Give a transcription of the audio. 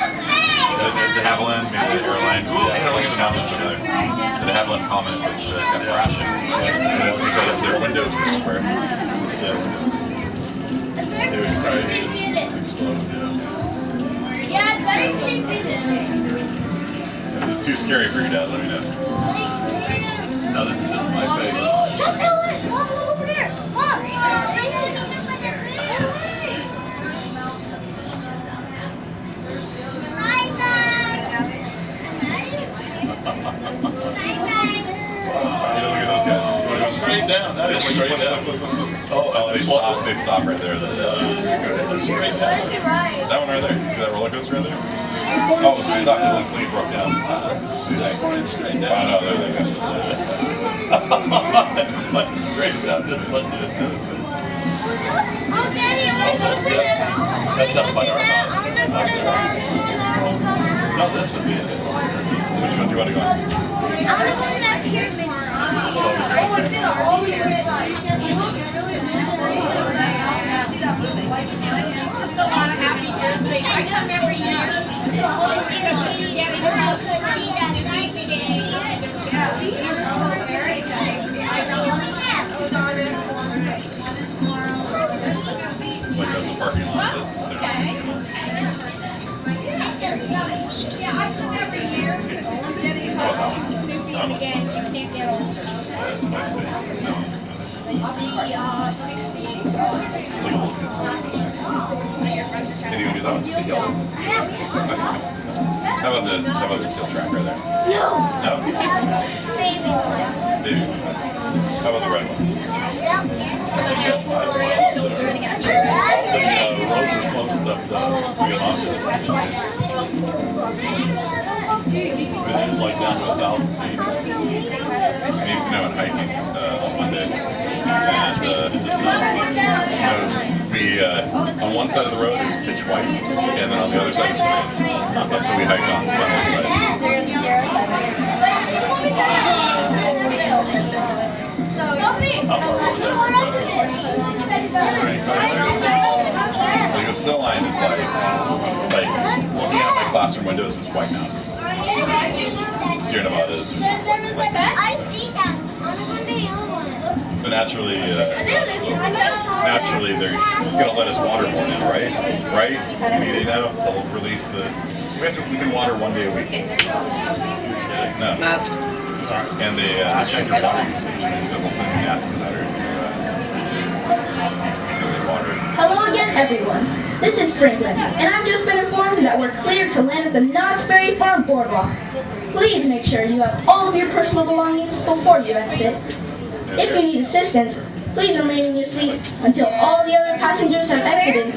De Havilland made the airline. Ooh, look at the mountains together. The De Havilland Comet, which kept crashing. And it's because their windows were square. So they would crash and explode. Yeah, it's better if they see this. If it's too scary for you, Dad, let me know. No, this is just my face. Look over there. Mom. Look at those guys. Straight down. That is straight down. Oh, they stop right there. That's Straight down. that one right there. You see that roller coaster right there? Oh, it's stuck. It looks like it broke down. Straight Oh, down. no, there they go. Straight down. Just let you do it. Oh, Daddy, I want to go to that. That's up by our house. I want to go to that. No, this would be it. Which one do you want to go on? I want to go in that pyramid. Oh, it's in all the other side. Just a lot of happy birthdays. I come every year. It's like that's a parking lot. Yeah, I come every year because if you get in touch with Snoopy and the gang, you can't get old. That's my thing. No. I'll be 68. It's like a little kid. One of your friends are Can trying you do that one? The yellow? How about the kill track right there? No. No? Baby one. Maybe. How about the red one? children and Roads and plum stuff done. We got lots of it's like down to 1,000 feet. I need to know in hiking on Monday. And on one side of the road is pitch white, and then on the other side is green. That's what we hike on this side. How far was that? Like the snow line is like looking out my classroom windows is White Mountains. Sierra Nevada is just I see that. On the yellow one. so naturally they're gonna let us water more now, right? Right? Community now they'll release the. We can water 1 day a week. No. Mask. And they check your water usage, and so they'll send you nasty letter. Water. Hello again, everyone. This is Franklin, and I've just been informed that we're cleared to land at the Knott's Berry Farm Boardwalk. Please make sure you have all of your personal belongings before you exit. If you need assistance, please remain in your seat until all the other passengers have exited.